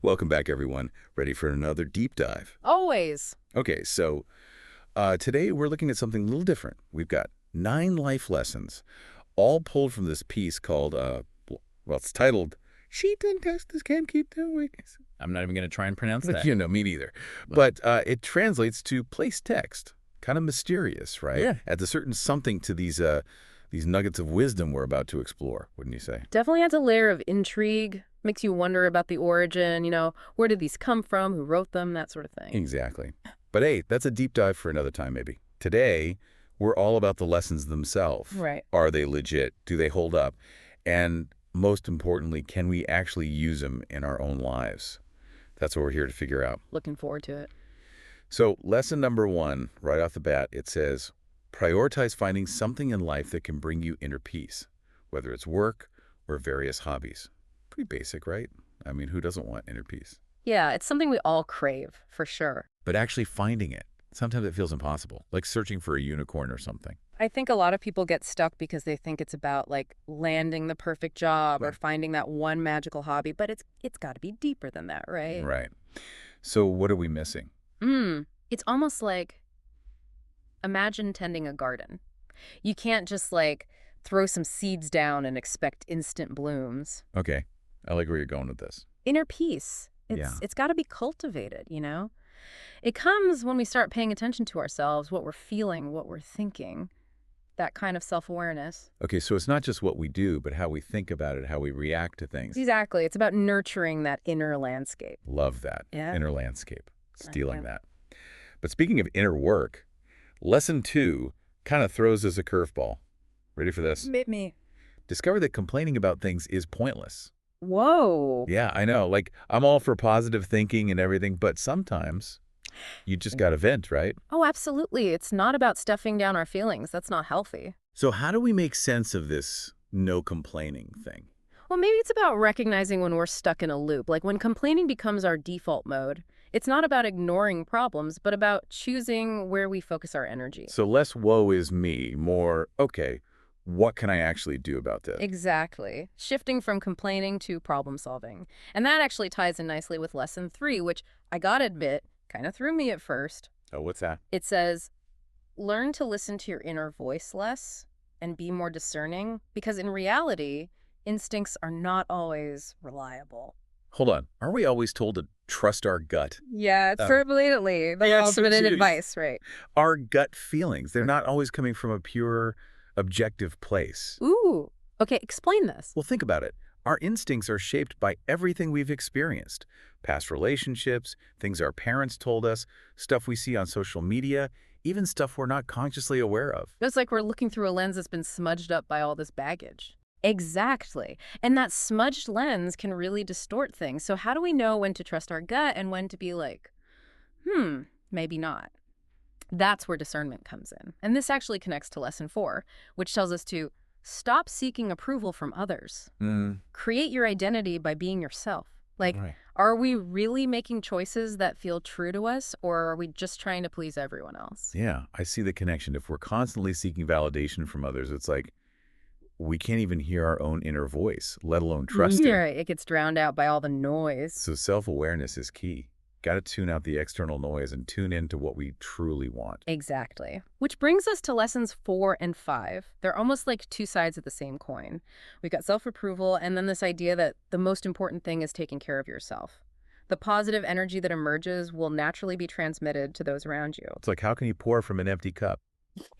Welcome back, everyone. Ready for another deep dive? Always. Okay, so today we're looking at something a little different. We've got 9 life lessons, all pulled from this piece called, well, it's titled, She Didn't Test This Can't Keep Doing. I'm not even going to try and pronounce that. Me neither. But it translates to place text. Kind of mysterious, right? Yeah. Adds a certain something to these nuggets of wisdom we're about to explore, wouldn't you say? Definitely adds a layer of intrigue, makes you wonder about the origin, where did these come from, who wrote them, that sort of thing. Exactly. But hey, that's a deep dive for another time, maybe. Today, we're all about the lessons themselves. Right. Are they legit? Do they hold up? And most importantly, can we actually use them in our own lives? That's what we're here to figure out. Looking forward to it. So lesson number 1, right off the bat, it says, prioritize finding something in life that can bring you inner peace, whether it's work or various hobbies. Pretty basic, right? I mean, who doesn't want inner peace? Yeah, it's something we all crave, for sure. But actually finding it, sometimes it feels impossible, like searching for a unicorn or something. I think a lot of people get stuck because they think it's about, landing the perfect job or Right. finding that one magical hobby, but it's got to be deeper than that, right? Right. So what are we missing? It's almost like, imagine tending a garden. You can't just, throw some seeds down and expect instant blooms. Okay, I like where you're going with this. Inner peace. It's got to be cultivated, It comes when we start paying attention to ourselves, what we're feeling, what we're thinking, that kind of self-awareness. Okay, so it's not just what we do, but how we think about it, how we react to things. Exactly. It's about nurturing that inner landscape. Love that. Yeah. Inner landscape. Stealing Yeah. that. But speaking of inner work, lesson 2 kind of throws us a curveball. Ready for this? Me. Discover that complaining about things is pointless. Whoa. Yeah, I know. I'm all for positive thinking and everything, but sometimes you just got to vent, right? Oh, absolutely. It's not about stuffing down our feelings. That's not healthy. So how do we make sense of this no complaining thing? Well, maybe it's about recognizing when we're stuck in a loop. Like when complaining becomes our default mode, it's not about ignoring problems, but about choosing where we focus our energy. So less woe is me, more, okay, what can I actually do about this? Exactly. Shifting from complaining to problem solving. And that actually ties in nicely with lesson 3, which I gotta admit, kind of threw me at first. Oh, what's that? It says, learn to listen to your inner voice less and be more discerning, because in reality, instincts are not always reliable. Hold on. Aren't we always told to trust our gut? Yeah, it's blatantly the yeah, ultimate in advice, right? Our gut feelings, they're not always coming from a pure, objective place. Ooh, okay, explain this. Well, think about it. Our instincts are shaped by everything we've experienced. Past relationships, things our parents told us, stuff we see on social media, even stuff we're not consciously aware of. It's like we're looking through a lens that's been smudged up by all this baggage. Exactly. And that smudged lens can really distort things. So how do we know when to trust our gut and when to be like, maybe not? That's where discernment comes in. And this actually connects to lesson 4, which tells us to stop seeking approval from others. Create your identity by being yourself. Right. Are we really making choices that feel true to us, or are we just trying to please everyone else? Yeah, I see the connection. If we're constantly seeking validation from others, it's like we can't even hear our own inner voice, let alone trust it. Right. It gets drowned out by all the noise. So self-awareness is key. Got to tune out the external noise and tune into what we truly want. Exactly. Which brings us to lessons 4 and 5. They're almost like two sides of the same coin. We've got self-approval and then this idea that the most important thing is taking care of yourself. The positive energy that emerges will naturally be transmitted to those around you. It's like, how can you pour from an empty cup?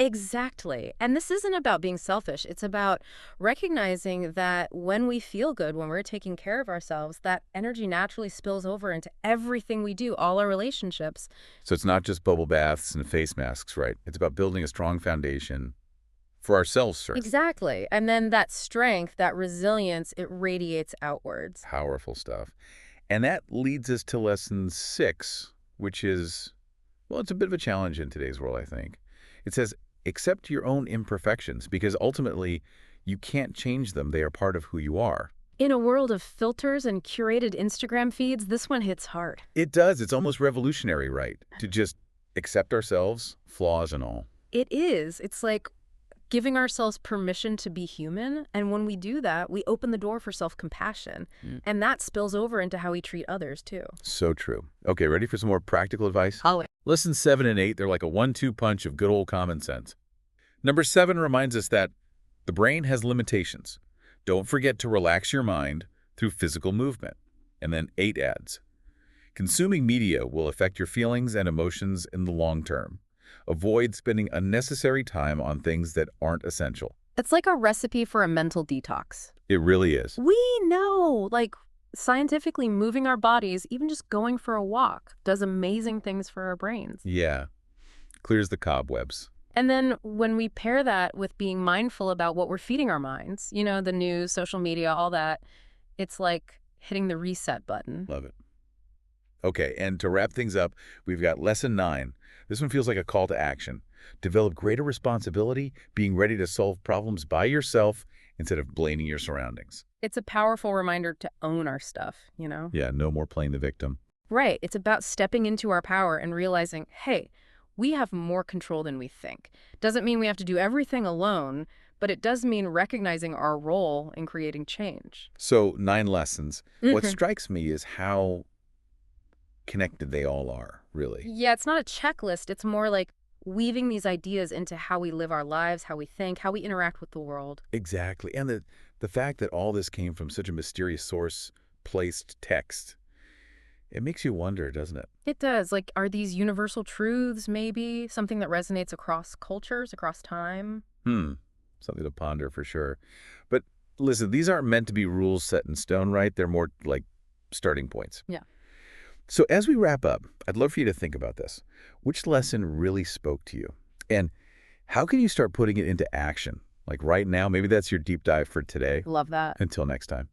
Exactly. And this isn't about being selfish. It's about recognizing that when we feel good, when we're taking care of ourselves, that energy naturally spills over into everything we do, all our relationships. So it's not just bubble baths and face masks, right? It's about building a strong foundation for ourselves first. Exactly. And then that strength, that resilience, it radiates outwards. Powerful stuff. And that leads us to lesson 6, which is, well, it's a bit of a challenge in today's world, I think. It says, accept your own imperfections, because ultimately you can't change them. They are part of who you are. In a world of filters and curated Instagram feeds, this one hits hard. It does. It's almost revolutionary, right? To just accept ourselves, flaws and all. It is. It's like Giving ourselves permission to be human, and when we do that, we open the door for self-compassion, and that spills over into how we treat others, too. So true. Okay, ready for some more practical advice? Holly. Lessons 7 and 8, they're like a 1-2 punch of good old common sense. Number 7 reminds us that the brain has limitations. Don't forget to relax your mind through physical movement. And then 8 adds, consuming media will affect your feelings and emotions in the long term. Avoid spending unnecessary time on things that aren't essential. It's like a recipe for a mental detox. It really is. We know, like, scientifically moving our bodies, even just going for a walk, does amazing things for our brains. Yeah. Clears the cobwebs. And then when we pair that with being mindful about what we're feeding our minds, you know, the news, social media, all that, it's like hitting the reset button. Love it. Okay, and to wrap things up, we've got lesson 9. This one feels like a call to action. Develop greater responsibility, being ready to solve problems by yourself instead of blaming your surroundings. It's a powerful reminder to own our stuff, you know? Yeah, no more playing the victim. Right. It's about stepping into our power and realizing, hey, we have more control than we think. Doesn't mean we have to do everything alone, but it does mean recognizing our role in creating change. So, 9 lessons. What strikes me is how connected they all are, really. Yeah, it's not a checklist. It's more like weaving these ideas into how we live our lives, how we think, how we interact with the world. Exactly. And the fact that all this came from such a mysterious source, placed text, it makes you wonder, doesn't it? It does. Like, are these universal truths maybe? Something that resonates across cultures, across time? Something to ponder for sure. But listen, these aren't meant to be rules set in stone, right? They're more like starting points. Yeah. So as we wrap up, I'd love for you to think about this. Which lesson really spoke to you? And how can you start putting it into action? Like right now, maybe that's your deep dive for today. Love that. Until next time.